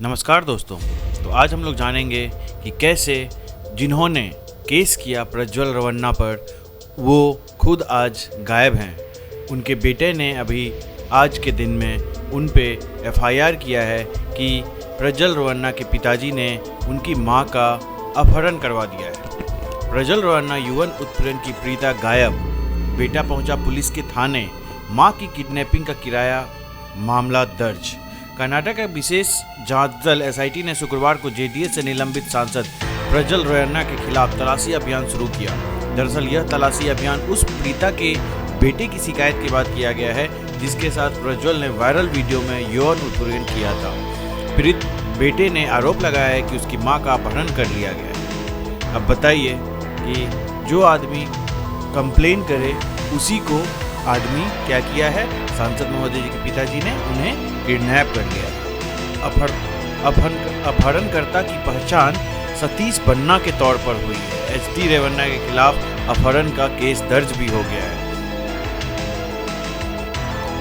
नमस्कार दोस्तों। तो आज हम लोग जानेंगे कि कैसे जिन्होंने केस किया प्रज्वल रवन्ना पर वो खुद आज गायब हैं। उनके बेटे ने अभी आज के दिन में उन पे एफआईआर किया है कि प्रज्वल रवन्ना के पिताजी ने उनकी मां का अपहरण करवा दिया है। प्रज्वल रवन्ना यौन उत्पीड़न की पीड़िता गायब, बेटा पहुंचा पुलिस के थाने, मां की किडनैपिंग का किराया मामला दर्ज। कर्नाटक का विशेष जांच दल एसआईटी ने शुक्रवार को जेडीएस से निलंबित सांसद प्रज्वल रवन्ना के खिलाफ तलाशी अभियान शुरू किया। दरअसल यह तलाशी अभियान उस पीड़िता के बेटे की शिकायत के बाद किया गया है जिसके साथ प्रज्वल ने वायरल वीडियो में यौन उत्पीड़न किया था। पीड़ित बेटे ने आरोप लगाया है कि उसकी मां का अपहरण कर लिया गया है। अब बताइए कि जो आदमी कंप्लेन करे उसी को आदमी क्या किया है, सांसद महोदय जी के पिताजी ने उन्हें किडनैप कर लिया। अपहरणकर्ता की पहचान सतीश बन्ना के तौर पर हुई है। एचडी रेवन्ना के खिलाफ अपहरण का केस दर्ज भी हो गया है।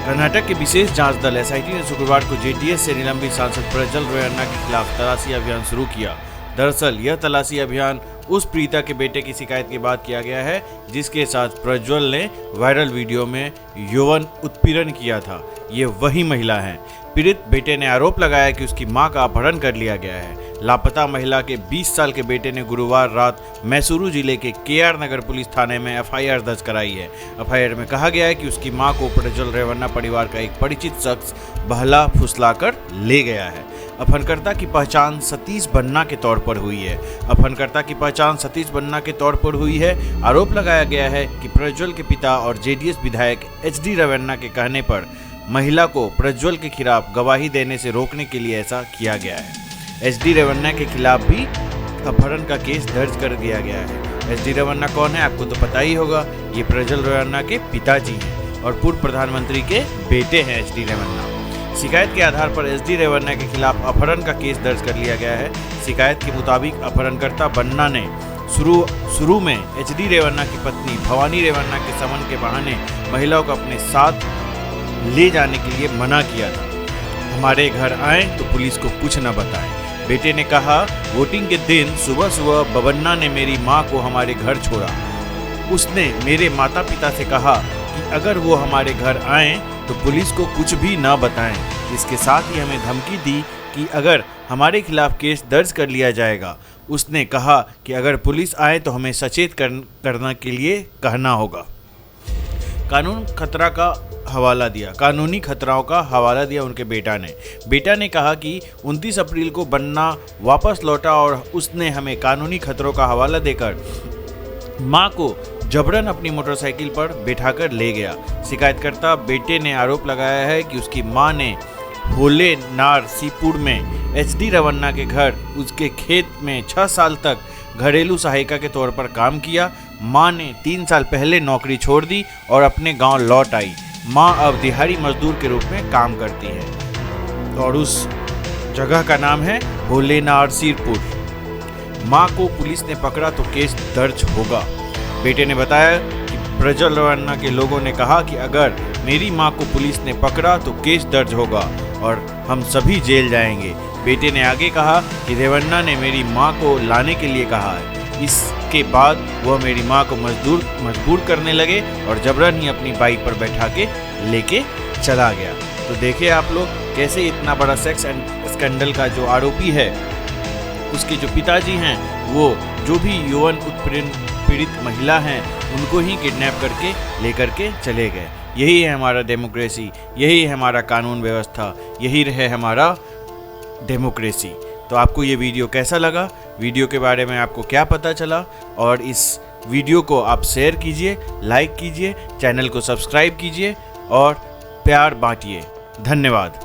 कर्नाटक के विशेष जांच दल एसआईटी ने शुक्रवार को जेडीएस से निलंबित सांसद प्रज्वल रवन्ना के खिलाफ तलाशी अभियान शुरू किया। दरअसल यह तलाशी अभियान उस पीड़िता के बेटे की शिकायत के बाद किया गया है जिसके साथ प्रज्वल ने वायरल वीडियो में यौन उत्पीड़न किया था। ये वही महिला है। पीड़ित बेटे ने आरोप लगाया कि उसकी मां का अपहरण कर लिया गया है। लापता महिला के 20 साल के बेटे ने गुरुवार रात मैसूरू जिले के केआर नगर पुलिस थाने में एफआईआर दर्ज कराई है। एफआईआर में कहा गया है कि उसकी मां को प्रज्वल रवन्ना परिवार का एक परिचित शख्स बहला फुसलाकर ले गया है। अपहरणकर्ता की पहचान सतीश बन्ना के तौर पर हुई है। आरोप लगाया गया है कि प्रज्वल के पिता और जेडीएस विधायक एचडी रवन्ना के कहने पर महिला को प्रज्वल के खिलाफ गवाही देने से रोकने के लिए ऐसा किया गया है। एचडी रवन्ना के खिलाफ भी अपहरण का केस दर्ज कर दिया गया है। एचडी रवन्ना कौन है आपको तो पता ही होगा। ये प्रज्वल रवन्ना के पिताजी हैं और पूर्व प्रधानमंत्री के बेटे हैं एचडी रवन्ना। शिकायत के आधार पर एचडी रवन्ना के खिलाफ अपहरण का केस दर्ज कर लिया गया है। शिकायत के मुताबिक अपहरणकर्ता बन्ना ने शुरू में एचडी रवन्ना की पत्नी भवानी रवन्ना के समन के बहाने महिलाओं को अपने साथ ले जाने के लिए मना किया था। हमारे घर आए तो पुलिस को कुछ न बताएं। बेटे ने कहा, वोटिंग के दिन सुबह सुबह बबन्ना ने मेरी मां को हमारे घर छोड़ा। उसने मेरे माता पिता से कहा कि अगर वो हमारे घर आए तो पुलिस को कुछ भी न बताएं। इसके साथ ही हमें धमकी दी कि अगर हमारे खिलाफ केस दर्ज कर लिया जाएगा। उसने कहा कि अगर पुलिस आए तो हमें सचेत करने के लिए कहना होगा। कानूनी खतराओं का हवाला दिया उनके बेटा ने कहा कि 29 अप्रैल को बन्ना वापस लौटा और उसने हमें कानूनी खतरों का हवाला देकर मां को जबरन अपनी मोटरसाइकिल पर बैठाकर ले गया। शिकायतकर्ता बेटे ने आरोप लगाया है कि उसकी मां ने होले नार सीपुर में एचडी रवन्ना के घर उसके खेत में 6 साल तक घरेलू सहायिका के तौर पर काम किया। मां ने 3 साल पहले नौकरी छोड़ दी और अपने गांव लौट आई। मां अब दिहाड़ी मजदूर के रूप में काम करती है और उस जगह का नाम है होलेनार सीरपुर। मां को पुलिस ने पकड़ा तो केस दर्ज होगा। बेटे ने बताया कि प्रज्वल रवन्ना के लोगों ने कहा कि अगर मेरी मां को पुलिस ने पकड़ा तो केस दर्ज होगा और हम सभी जेल जाएंगे। बेटे ने आगे कहा कि रवन्ना ने मेरी मां को लाने के लिए कहा है। इसके बाद वह मेरी मां को मजबूर करने लगे और जबरन ही अपनी बाइक पर बैठा के लेके चला गया। तो देखिए आप लोग कैसे इतना बड़ा सेक्स स्कैंडल का जो आरोपी है उसके जो पिताजी हैं वो जो भी यौन उत्पीड़न पीड़ित महिला हैं उनको ही किडनैप करके लेकर के चले गए। यही है हमारा डेमोक्रेसी, यही है हमारा कानून व्यवस्था, यही रहे हमारा डेमोक्रेसी। तो आपको ये वीडियो कैसा लगा, वीडियो के बारे में आपको क्या पता चला, और इस वीडियो को आप शेयर कीजिए, लाइक कीजिए, चैनल को सब्सक्राइब कीजिए और प्यार बांटिए। धन्यवाद।